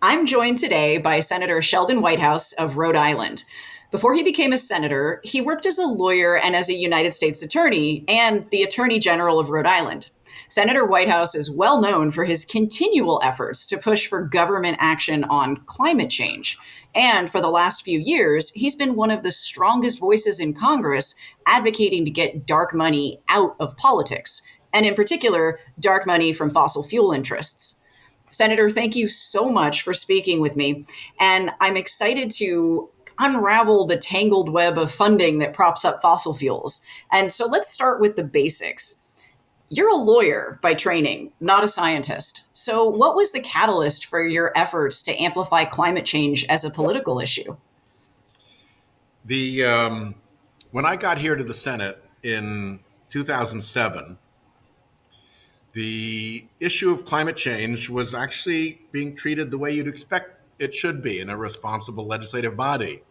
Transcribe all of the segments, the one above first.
I'm joined today by Senator Sheldon Whitehouse of Rhode Island. Before he became a senator, he worked as a lawyer and as a United States attorney and the Attorney General of Rhode Island. Senator Whitehouse is well known for his continual efforts to push for government action on climate change. And for the last few years, he's been one of the strongest voices in Congress advocating to get dark money out of politics, and in particular, dark money from fossil fuel interests. Senator, thank you so much for speaking with me. And I'm excited to unravel the tangled web of funding that props up fossil fuels. And so let's start with the basics. You're a lawyer by training, not a scientist. So, what was the catalyst for your efforts to amplify climate change as a political issue? The When I got here to the Senate in 2007, the issue of climate change was actually being treated the way you'd expect it should be in a responsible legislative body.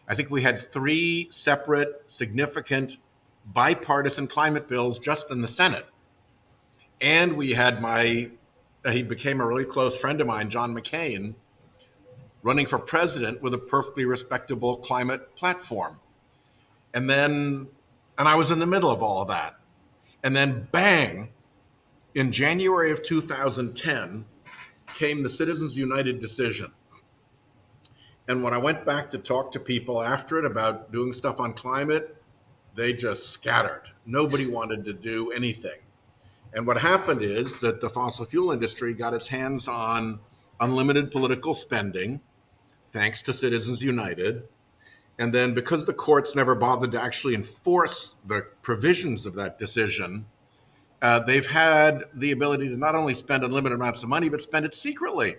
I think we had three separate, significant, bipartisan climate bills just in the Senate. And we had he became a really close friend of mine, John McCain, running for president with a perfectly respectable climate platform. And I was in the middle of all of that. And then bang, in January of 2010 came the Citizens United decision. And when I went back to talk to people after it about doing stuff on climate, they just scattered. Nobody wanted to do anything. And what happened is that the fossil fuel industry got its hands on unlimited political spending, thanks to Citizens United. And then because the courts never bothered to actually enforce the provisions of that decision, they've had the ability to not only spend unlimited amounts of money, but spend it secretly.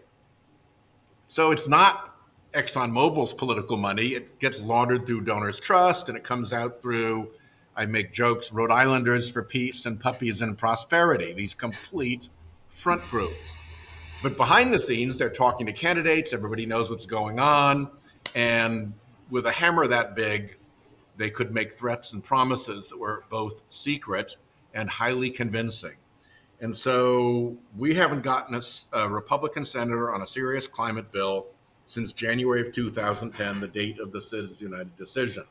So it's not ExxonMobil's political money. It gets laundered through Donors Trust, and it comes out through, I make jokes, Rhode Islanders for Peace and Puppies and Prosperity, these complete front groups. But behind the scenes, they're talking to candidates. Everybody knows what's going on. And with a hammer that big, they could make threats and promises that were both secret and highly convincing. And so we haven't gotten a Republican senator on a serious climate bill since January of 2010, the date of the Citizens United decision.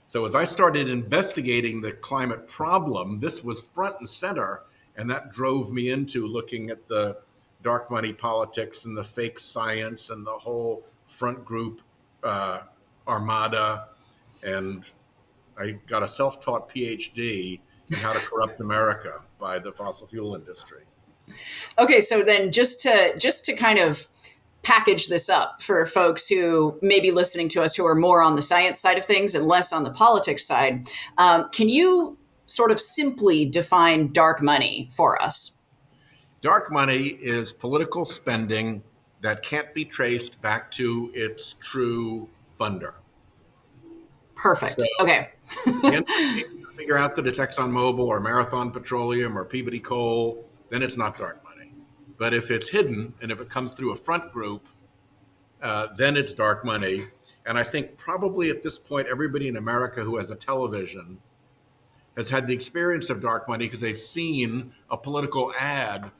So as I started investigating the climate problem, this was front and center, and that drove me into looking at the dark money politics and the fake science and the whole front group armada. And I got a self-taught PhD in how to corrupt America by the fossil fuel industry. Okay, so then just to kind of package this up for folks who may be listening to us who are more on the science side of things and less on the politics side, can you sort of simply define dark money for us? Dark money is political spending that can't be traced back to its true funder. Perfect. So, okay. Figure out that it's ExxonMobil or Marathon Petroleum or Peabody Coal, then it's not dark money. But if it's hidden and if it comes through a front group, then it's dark money. And I think probably at this point, everybody in America who has a television has had the experience of dark money because they've seen a political ad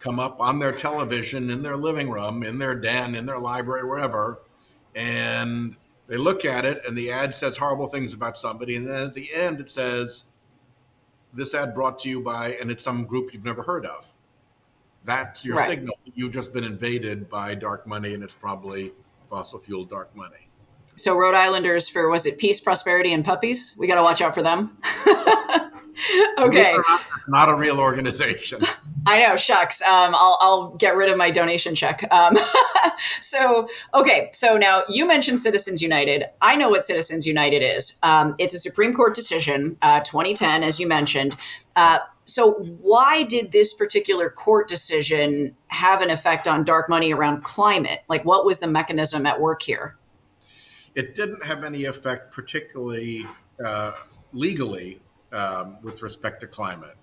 come up on their television, in their living room, in their den, in their library, wherever. And they look at it and the ad says horrible things about somebody. And then at the end, it says, this ad brought to you by, and it's some group you've never heard of. That's your Right. signal. You've just been invaded by dark money, and it's probably fossil fuel dark money. So Rhode Islanders for, was it Peace, Prosperity, and Puppies? We got to watch out for them. Okay. Not a real organization. I know, shucks. I'll get rid of my donation check. So now you mentioned Citizens United. I know what Citizens United is. It's a Supreme Court decision, 2010, as you mentioned. So why did this particular court decision have an effect on dark money around climate? Like, what was the mechanism at work here? It didn't have any effect, particularly legally, with respect to climate.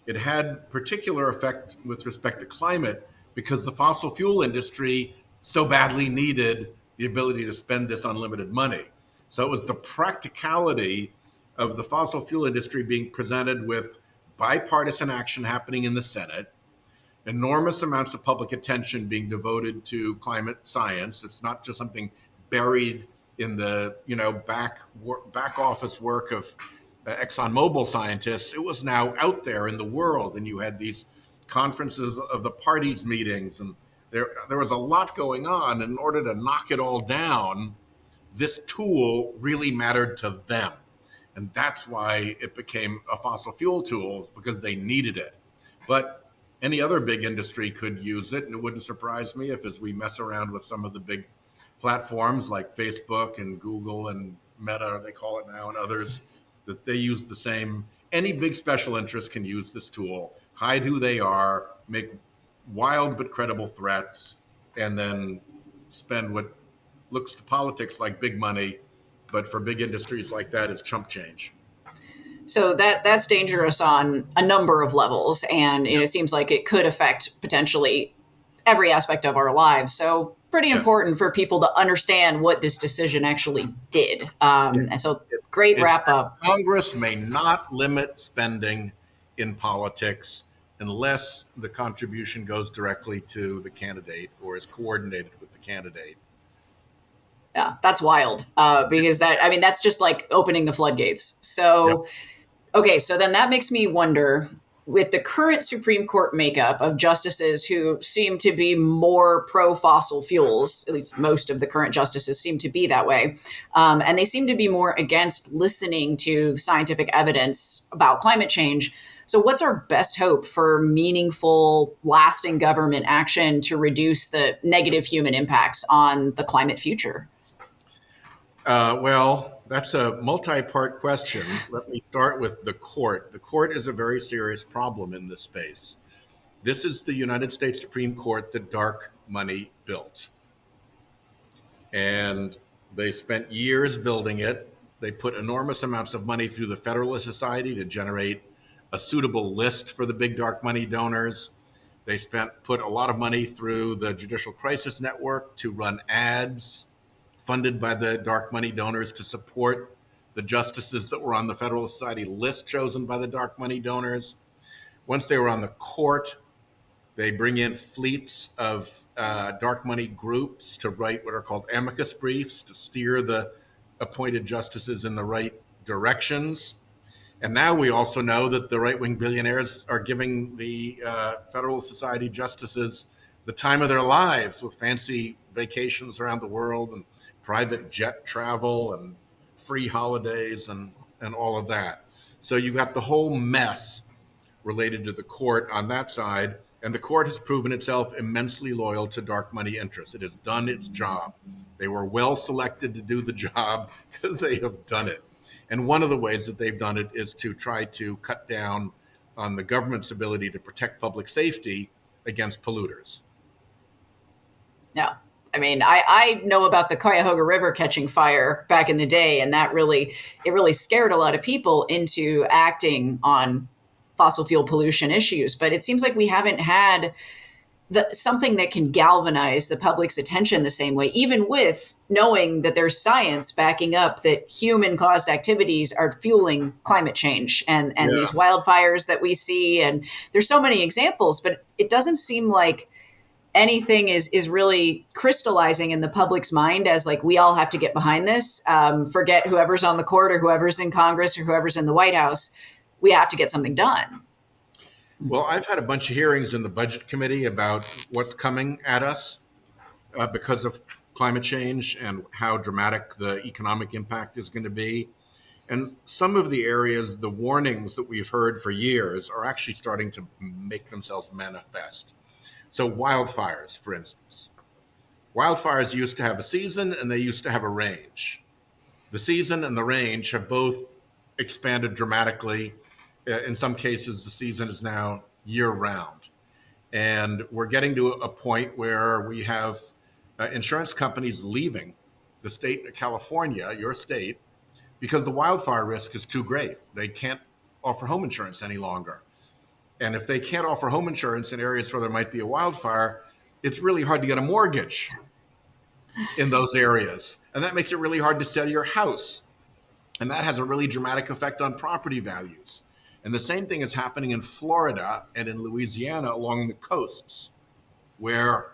It had particular effect with respect to climate because the fossil fuel industry so badly needed the ability to spend this unlimited money. So it was the practicality of the fossil fuel industry being presented with bipartisan action happening in the Senate, enormous amounts of public attention being devoted to climate science. It's not just something buried in the back office work of ExxonMobil scientists. It was now out there in the world, and you had these conferences of the parties meetings, and there was a lot going on. And in order to knock it all down, this tool really mattered to them. And that's why it became a fossil fuel tool, because they needed it. But any other big industry could use it. And it wouldn't surprise me if, as we mess around with some of the big platforms like Facebook and Google and Meta, they call it now, and others, that they use the same. Any big special interest can use this tool, hide who they are, make wild but credible threats, and then spend what looks to politics like big money, but for big industries like that, it's chump change. So that's dangerous on a number of levels, and it seems like it could affect potentially every aspect of our lives. So pretty important for people to understand what this decision actually did. And so great wrap up. Congress may not limit spending in politics unless the contribution goes directly to the candidate or is coordinated with the candidate. Yeah, that's wild, because that's just like opening the floodgates. So, okay, so then that makes me wonder, with the current Supreme Court makeup of justices who seem to be more pro-fossil fuels, at least most of the current justices seem to be that way, and they seem to be more against listening to scientific evidence about climate change. So what's our best hope for meaningful, lasting government action to reduce the negative human impacts on the climate future? Well, that's a multi-part question. Let me start with the court. The court is a very serious problem in this space. This is the United States Supreme Court that dark money built. And they spent years building it. They put enormous amounts of money through the Federalist Society to generate a suitable list for the big dark money donors. They put a lot of money through the Judicial Crisis Network to run ads funded by the dark money donors to support the justices that were on the Federalist Society list chosen by the dark money donors. Once they were on the court, they bring in fleets of dark money groups to write what are called amicus briefs to steer the appointed justices in the right directions. And now we also know that the right-wing billionaires are giving the Federalist Society justices the time of their lives with fancy vacations around the world and private jet travel and free holidays and all of that. So you've got the whole mess related to the court on that side. And the court has proven itself immensely loyal to dark money interests. It has done its job. They were well selected to do the job because they have done it. And one of the ways that they've done it is to try to cut down on the government's ability to protect public safety against polluters. Yeah. I know about the Cuyahoga River catching fire back in the day, and it really scared a lot of people into acting on fossil fuel pollution issues. But it seems like we haven't had something that can galvanize the public's attention the same way, even with knowing that there's science backing up that human-caused activities are fueling climate change and these wildfires that we see. And there's so many examples, but it doesn't seem like anything is really crystallizing in the public's mind as like, we all have to get behind this. Forget whoever's on the court or whoever's in Congress or whoever's in the White House. We have to get something done. Well, I've had a bunch of hearings in the Budget Committee about what's coming at us because of climate change and how dramatic the economic impact is going to be. And some of the areas, the warnings that we've heard for years are actually starting to make themselves manifest. So wildfires, for instance. Wildfires used to have a season and they used to have a range. The season and the range have both expanded dramatically. In some cases, the season is now year-round. And we're getting to a point where we have insurance companies leaving the state of California, your state, because the wildfire risk is too great. They can't offer home insurance any longer. And if they can't offer home insurance in areas where there might be a wildfire, it's really hard to get a mortgage in those areas. And that makes it really hard to sell your house. And that has a really dramatic effect on property values. And the same thing is happening in Florida and in Louisiana along the coasts, where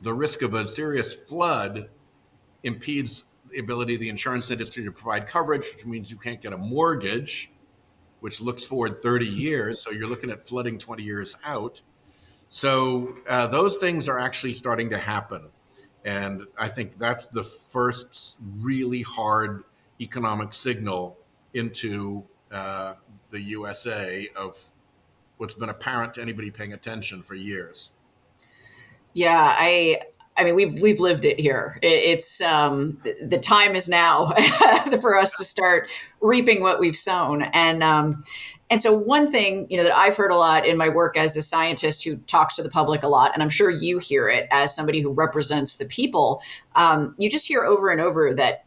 the risk of a serious flood impedes the ability of the insurance industry to provide coverage, which means you can't get a mortgage, which looks forward 30 years. So you're looking at flooding 20 years out. So those things are actually starting to happen. And I think that's the first really hard economic signal into the USA of what's been apparent to anybody paying attention for years. Yeah, I mean we've lived it here. It's the time is now for us to start reaping what we've sown. And so one thing, that I've heard a lot in my work as a scientist who talks to the public a lot, and I'm sure you hear it as somebody who represents the people, you just hear over and over that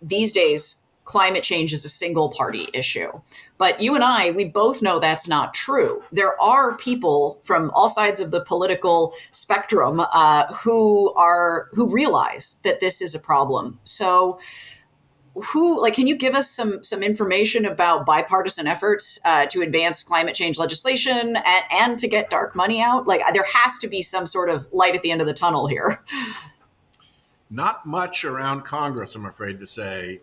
these days climate change is a single party issue. But you and we both know that's not true. There are people from all sides of the political spectrum who realize that this is a problem. So can you give us some information about bipartisan efforts to advance climate change legislation and to get dark money out? Like, there has to be some sort of light at the end of the tunnel here. Not much around Congress, I'm afraid to say.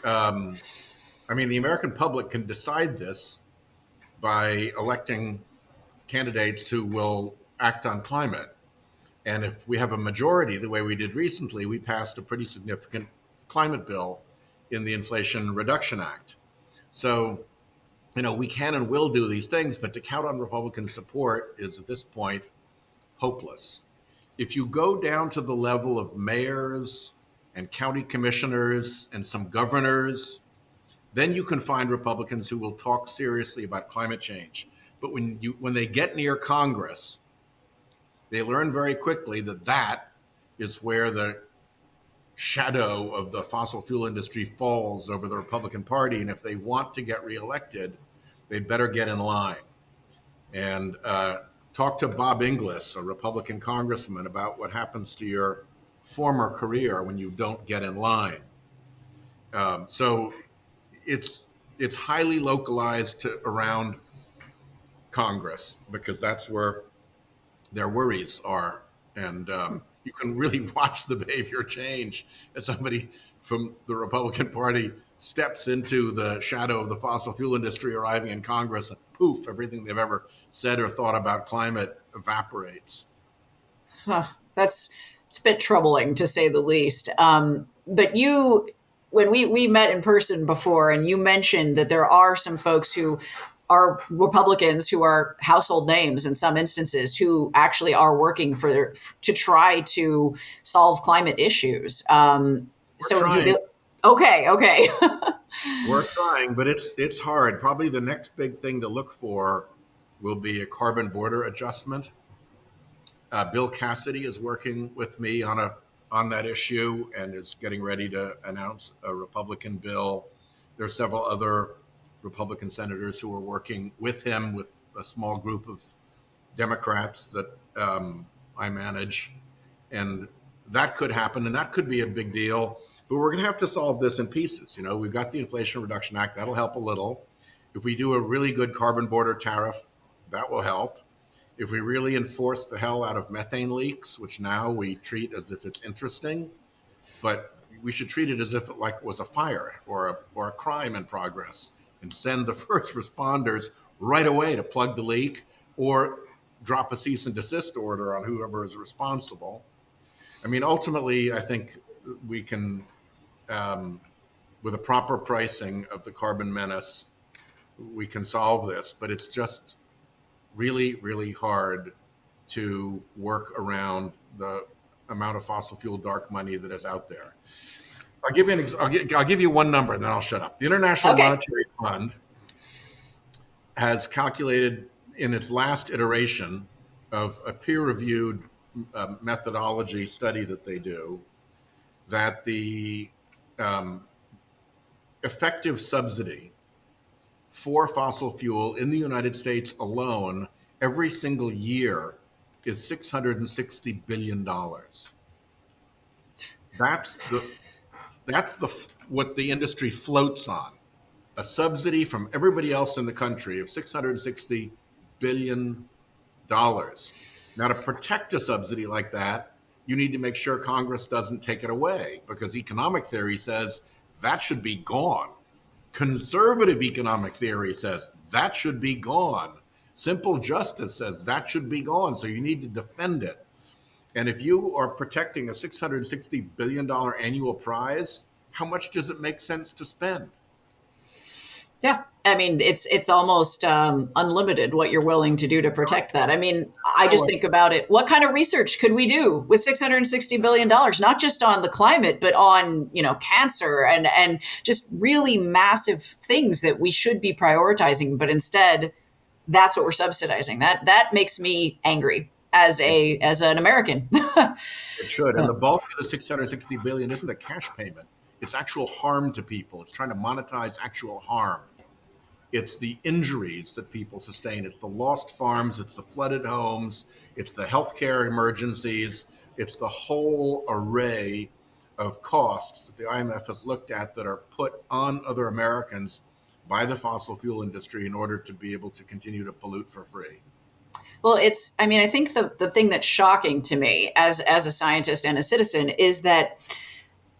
I mean, the American public can decide this by electing candidates who will act on climate. And if we have a majority, the way we did recently, we passed a pretty significant climate bill in the Inflation Reduction Act. So, we can and will do these things, but to count on Republican support is at this point hopeless. If you go down to the level of mayors and county commissioners and some governors, then you can find Republicans who will talk seriously about climate change. But when they get near Congress, they learn very quickly that is where the shadow of the fossil fuel industry falls over the Republican Party. And if they want to get reelected, they'd better get in line. And talk to Bob Inglis, a Republican congressman, about what happens to your former career when you don't get in line. So it's highly localized around Congress because that's where their worries are. And you can really watch the behavior change as somebody from the Republican Party steps into the shadow of the fossil fuel industry arriving in Congress, and poof, everything they've ever said or thought about climate evaporates. It's a bit troubling, to say the least. But when we met in person before, and you mentioned that there are some folks who are Republicans who are household names in some instances who actually are working to try to solve climate issues. Okay. We're trying, but it's hard. Probably the next big thing to look for will be a carbon border adjustment. Bill Cassidy is working with me on that issue and is getting ready to announce a Republican bill. There are several other Republican senators who are working with him, with a small group of Democrats that I manage. And that could happen, and that could be a big deal. But we're going to have to solve this in pieces. We've got the Inflation Reduction Act. That'll help a little. If we do a really good carbon border tariff, that will help. If we really enforce the hell out of methane leaks, which now we treat as if it's interesting, but we should treat it as if it was a fire or a crime in progress, and send the first responders right away to plug the leak or drop a cease and desist order on whoever is responsible. I mean, ultimately, I think we can, with a proper pricing of the carbon menace, we can solve this, but it's just really, really hard to work around the amount of fossil fuel dark money that is out there. I'll give you one number and then I'll shut up. The International Monetary Fund has calculated in its last iteration of a peer-reviewed methodology study that they do that the effective subsidy for fossil fuel in the United States alone every single year is $660 billion. That's what the industry floats on. a subsidy from everybody else in the country of $660 billion. Now, to protect a subsidy like that, you need to make sure Congress doesn't take it away, because economic theory says that should be gone. Conservative economic theory says that should be gone. Simple justice says that should be gone. So you need to defend it. And if you are protecting a $660 billion annual prize, how much does it make sense to spend? Yeah. I mean, it's almost unlimited what you're willing to do to protect that. I mean, I just Oh, think about it. What kind of research could we do with $660 billion, not just on the climate, but on, cancer and just really massive things that we should be prioritizing. But instead, that's what we're subsidizing. That makes me angry as an American. it should. And the bulk of the 660 billion isn't a cash payment. It's actual harm to people. It's trying to monetize actual harm. It's the injuries that people sustain. It's the lost farms. It's the flooded homes. It's the healthcare emergencies. It's the whole array of costs that the IMF has looked at that are put on other Americans by the fossil fuel industry in order to be able to continue to pollute for free. Well, I think the thing that's shocking to me as a scientist and a citizen is that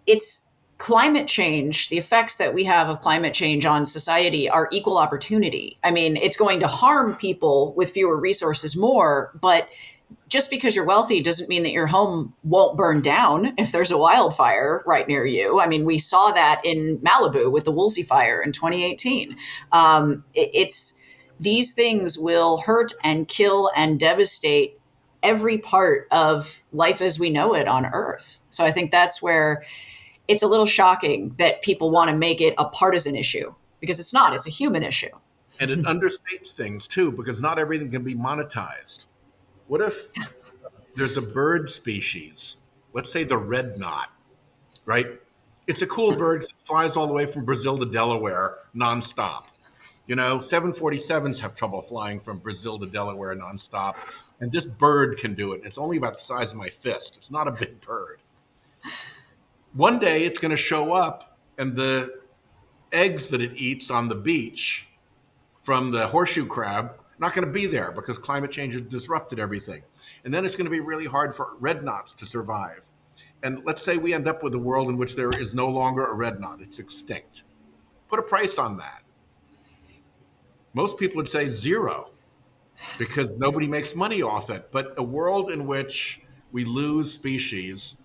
it's climate change, the effects that we have of climate change on society are equal opportunity. I mean, it's going to harm people with fewer resources more, but just because you're wealthy doesn't mean that your home won't burn down if there's a wildfire right near you. I mean, we saw that in Malibu with the Woolsey fire in 2018. It's these things will hurt and kill and devastate every part of life as we know it on Earth. So I think that's where it's a little shocking that people want to make it a partisan issue, because it's not, it's a human issue. And it understates things too, because not everything can be monetized. What if there's a bird species, let's say the red knot, right? It's a cool bird that flies all the way from Brazil to Delaware nonstop. 747s have trouble flying from Brazil to Delaware nonstop. And this bird can do it. It's only about the size of my fist. It's not a big bird. One day it's going to show up, and the eggs that it eats on the beach from the horseshoe crab not going to be there because climate change has disrupted everything. And then it's going to be really hard for red knots to survive. And let's say we end up with a world in which there is no longer a red knot. It's extinct. Put a price on that. Most people would say zero because nobody makes money off it. But a world in which we lose species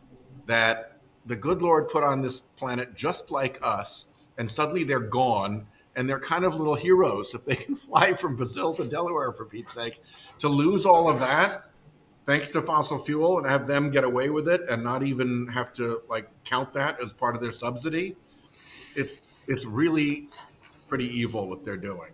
that the good Lord put on this planet just like us, and suddenly they're gone, and they're kind of little heroes if they can fly from Brazil to Delaware, for Pete's sake. To lose all of that, thanks to fossil fuel, and have them get away with it and not even have to count that as part of their subsidy, it's really pretty evil what they're doing.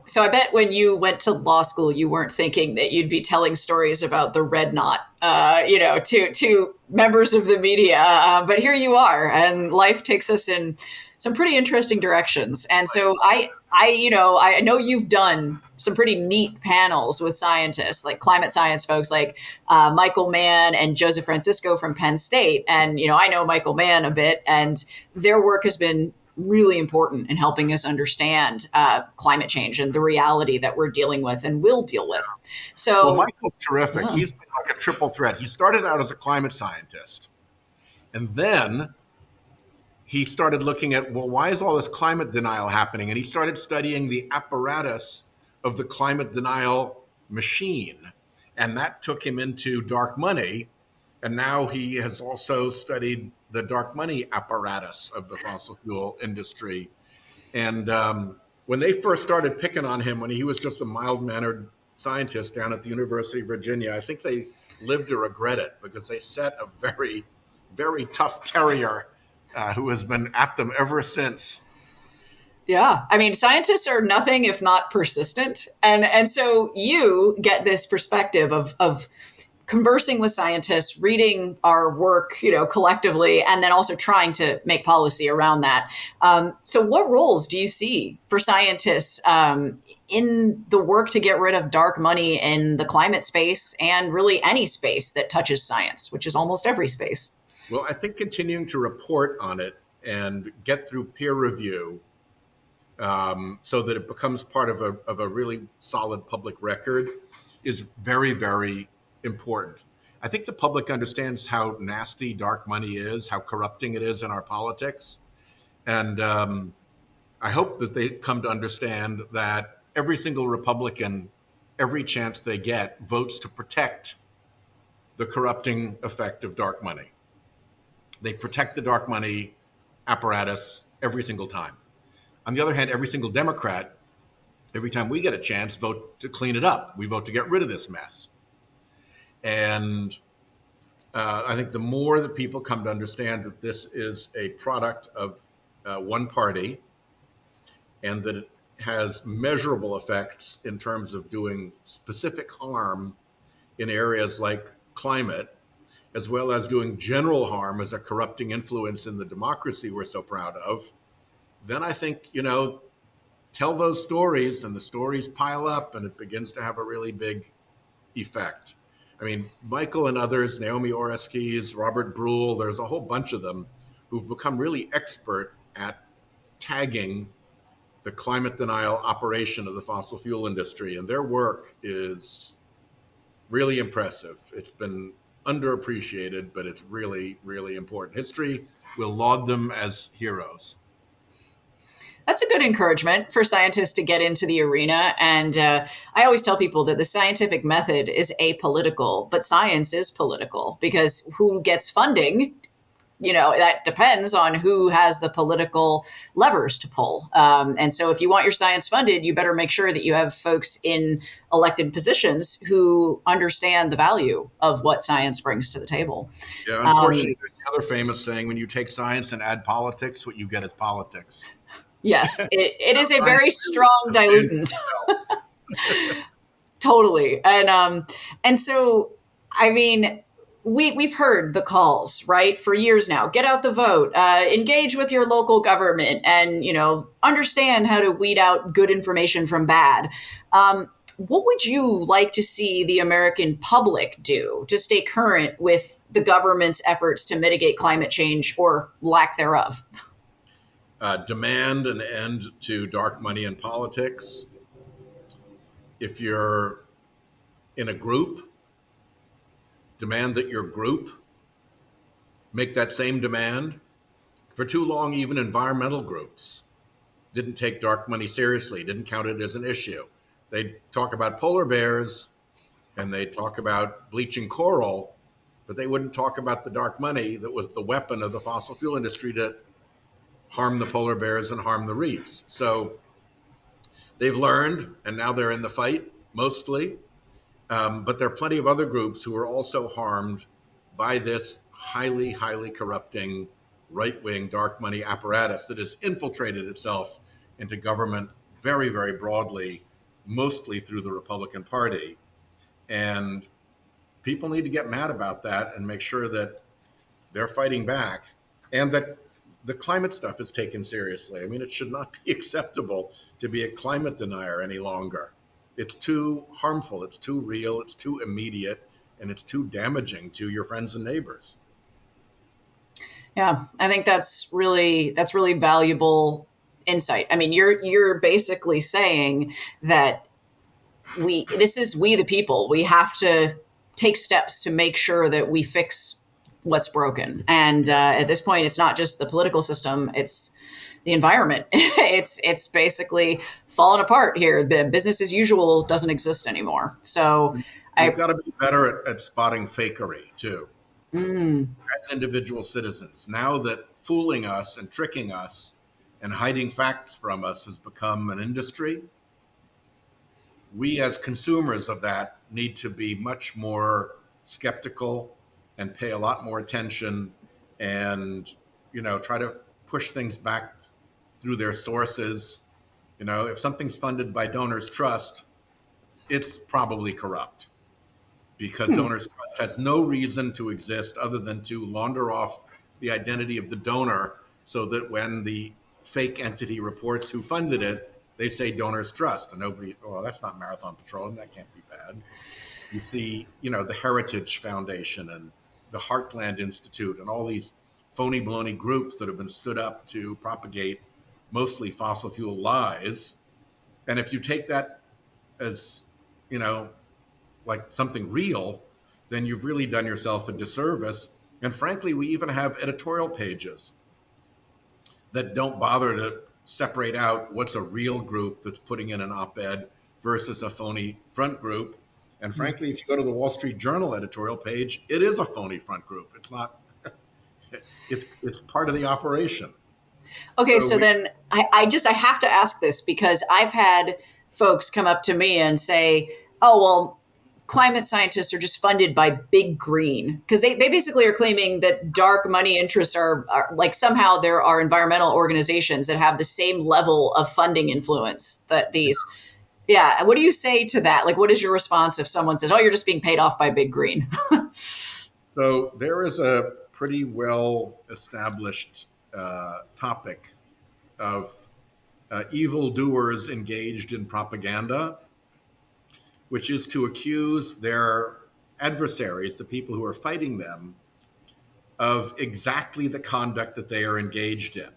So I bet when you went to law school, you weren't thinking that you'd be telling stories about the red knot, to members of the media. But here you are, and life takes us in some pretty interesting directions. And so I know you've done some pretty neat panels with scientists, like climate science folks like Michael Mann and Joseph Francisco from Penn State. And, I know Michael Mann a bit, and their work has been really important in helping us understand climate change and the reality that we're dealing with and will deal with. So, well, Michael's terrific. Yeah. He's been like a triple threat. He started out as a climate scientist, and then he started looking at, well, why is all this climate denial happening? And he started studying the apparatus of the climate denial machine. And that took him into dark money. And now he has also studied the dark money apparatus of the fossil fuel industry. And when they first started picking on him, when he was just a mild-mannered scientist down at the University of Virginia, I think they lived to regret it, because they set a very, very tough terrier who has been at them ever since. Yeah. I mean, scientists are nothing if not persistent. And so you get this perspective of conversing with scientists, reading our work, collectively, and then also trying to make policy around that. So what roles do you see for scientists in the work to get rid of dark money in the climate space and really any space that touches science, which is almost every space? Well, I think continuing to report on it and get through peer review so that it becomes part of a really solid public record is very, very important. I think the public understands how nasty dark money is, how corrupting it is in our politics. And I hope that they come to understand that every single Republican, every chance they get, votes to protect the corrupting effect of dark money. They protect the dark money apparatus every single time. On the other hand, every single Democrat, every time we get a chance, vote to clean it up. We vote to get rid of this mess. And I think the more that people come to understand that this is a product of one party and that it has measurable effects in terms of doing specific harm in areas like climate, as well as doing general harm as a corrupting influence in the democracy we're so proud of, then I think, tell those stories and the stories pile up and it begins to have a really big effect. I mean, Michael and others, Naomi Oreskes, Robert Brule, there's a whole bunch of them who've become really expert at tagging the climate denial operation of the fossil fuel industry. And their work is really impressive. It's been underappreciated, but it's really, really important. History will laud them as heroes. That's a good encouragement for scientists to get into the arena. And I always tell people that the scientific method is apolitical, but science is political because who gets funding, that depends on who has the political levers to pull. And so if you want your science funded, you better make sure that you have folks in elected positions who understand the value of what science brings to the table. Yeah, unfortunately, there's the other famous saying, when you take science and add politics, what you get is politics. Yes, it is a very strong diluent. Totally. And so, I mean, we've heard the calls, right, for years now. Get out the vote, engage with your local government, and, understand how to weed out good information from bad. What would you like to see the American public do to stay current with the government's efforts to mitigate climate change or lack thereof? Demand an end to dark money in politics. If you're in a group, demand that your group make that same demand. For too long, even environmental groups didn't take dark money seriously, didn't count it as an issue. They'd talk about polar bears and they'd talk about bleaching coral, but they wouldn't talk about the dark money that was the weapon of the fossil fuel industry to harm the polar bears and harm the reefs. So they've learned, and now they're in the fight mostly. But there are plenty of other groups who are also harmed by this highly, highly corrupting right-wing dark money apparatus that has infiltrated itself into government very, very broadly, mostly through the Republican Party. And people need to get mad about that and make sure that they're fighting back and that the climate stuff is taken seriously. I mean, it should not be acceptable to be a climate denier any longer. It's too harmful, it's too real, it's too immediate, and it's too damaging to your friends and neighbors. Yeah, I think that's really valuable insight. I mean, you're basically saying that we the people. We have to take steps to make sure that we fix what's broken. And at this point, it's not just the political system; it's the environment. it's basically fallen apart here. The business as usual doesn't exist anymore. So we've got to be better at spotting fakery too. As individual citizens, now that fooling us and tricking us and hiding facts from us has become an industry, we as consumers of that need to be much more skeptical and pay a lot more attention and, try to push things back through their sources. If something's funded by Donors Trust, it's probably corrupt because Donors Trust has no reason to exist other than to launder off the identity of the donor so that when the fake entity reports who funded it, they say Donors Trust. And nobody, that's not Marathon Petroleum. That can't be bad. You see, the Heritage Foundation and the Heartland Institute and all these phony baloney groups that have been stood up to propagate mostly fossil fuel lies. And if you take that as, you know, like something real, then you've really done yourself a disservice. And frankly, we even have editorial pages that don't bother to separate out what's a real group that's putting in an op-ed versus a phony front group. And frankly, if you go to the Wall Street Journal editorial page, it is a phony front group. It's not. It's part of the operation. Okay, So so we, then I have to ask this because I've had folks come up to me and say, oh, well, climate scientists are just funded by Big Green because they basically are claiming that dark money interests are like somehow there are environmental organizations that have the same level of funding influence that these. Yeah. What do you say to that? Like, what is your response if someone says, oh, you're just being paid off by Big Green? so there is a pretty well established topic of evildoers engaged in propaganda, which is to accuse their adversaries, the people who are fighting them, of exactly the conduct that they are engaged in.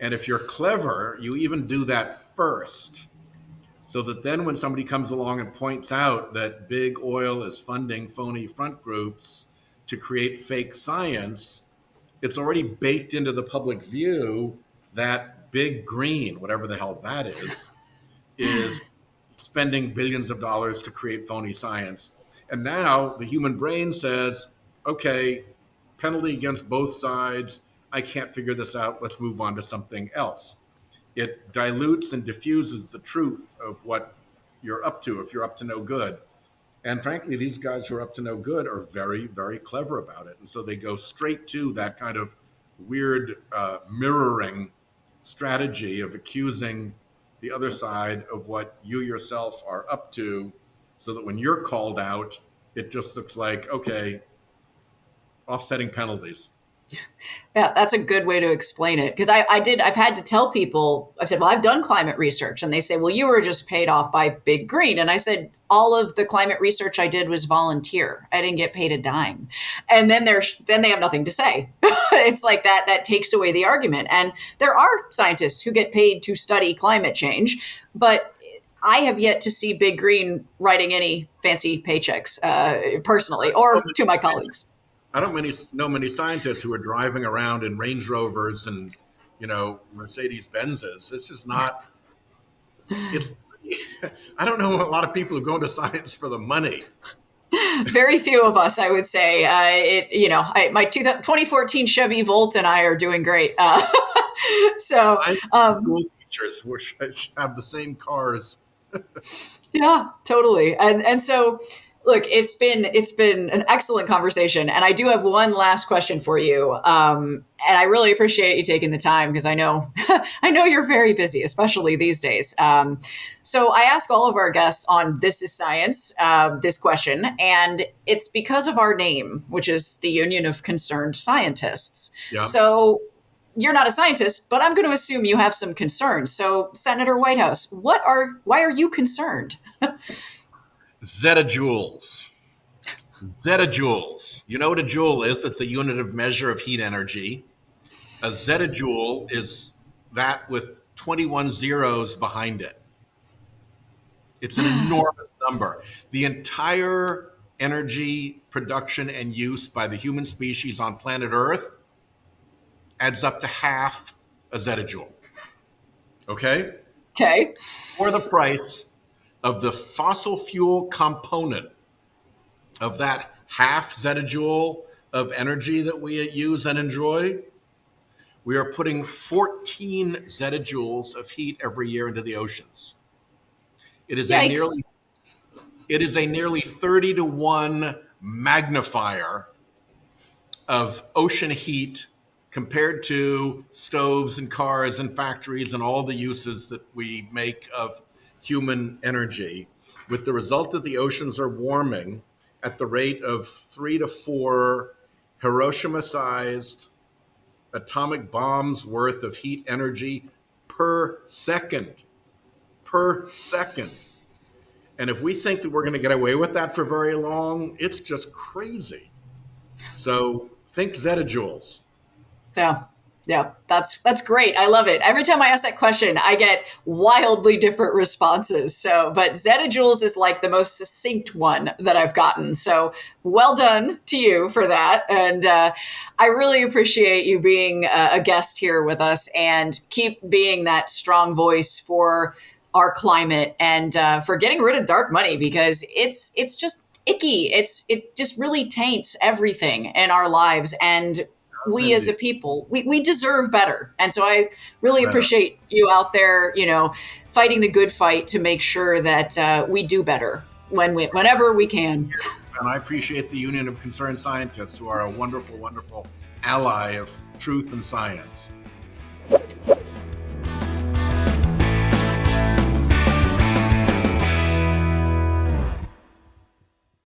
And if you're clever, you even do that first, so that then when somebody comes along and points out that big oil is funding phony front groups to create fake science, it's already baked into the public view that Big Green, whatever the hell that is spending billions of dollars to create phony science. And now the human brain says, okay, penalty against both sides. I can't figure this out. Let's move on to something else. It dilutes and diffuses the truth of what you're up to if you're up to no good. And frankly, these guys who are up to no good are very, very clever about it. And so they go straight to that kind of weird mirroring strategy of accusing the other side of what you yourself are up to, so that when you're called out, it just looks like, okay, offsetting penalties. Yeah, that's a good way to explain it. Because I've had to tell people, I said, well, I've done climate research. And they say, well, you were just paid off by Big Green. And I said, all of the climate research I did was volunteer. I didn't get paid a dime. And then then they have nothing to say. It's like that takes away the argument. And there are scientists who get paid to study climate change, but I have yet to see Big Green writing any fancy paychecks personally or to my colleagues. I don't know many scientists who are driving around in Range Rovers and, Mercedes Benzes. This is not. It's. I don't know a lot of people who go into science for the money. Very few of us, I would say. My 2014 Chevy Volt and I are doing great. So, I um, school teachers which have the same cars. yeah, totally. And so, look, it's been an excellent conversation, and I do have one last question for you. And I really appreciate you taking the time because I know I know you're very busy, especially these days. So I ask all of our guests on This Is Science this question, and it's because of our name, which is the Union of Concerned Scientists. Yeah. So you're not a scientist, but I'm going to assume you have some concerns. So, Senator Whitehouse, why are you concerned? Zettajoules. Zettajoules. You know what a joule is? It's the unit of measure of heat energy. A zettajoule is that with 21 zeros behind it. It's an enormous number. The entire energy production and use by the human species on planet Earth adds up to half a zettajoule. Okay? Okay. For the price of the fossil fuel component of that half zettajoule of energy that we use and enjoy, we are putting 14 zettajoules of heat every year into the oceans. It is Yikes. a nearly 30 to 1 magnifier of ocean heat compared to stoves and cars and factories and all the uses that we make of human energy, with the result that the oceans are warming at the rate of 3 to 4 Hiroshima-sized atomic bombs worth of heat energy per second. Per second. And if we think that we're going to get away with that for very long, it's just crazy. So think zettajoules. Yeah. Yeah, that's great. I love it. Every time I ask that question, I get wildly different responses. So, but Zettajoules is like the most succinct one that I've gotten. So, well done to you for that. And I really appreciate you being a guest here with us, and keep being that strong voice for our climate, and for getting rid of dark money, because it's just icky. It just really taints everything in our lives, and Yes, we as a indeed. people, we deserve better. And so I really Better. appreciate you out there, fighting the good fight to make sure that we do better whenever we can. And I appreciate the Union of Concerned Scientists, who are a wonderful, wonderful ally of truth and science.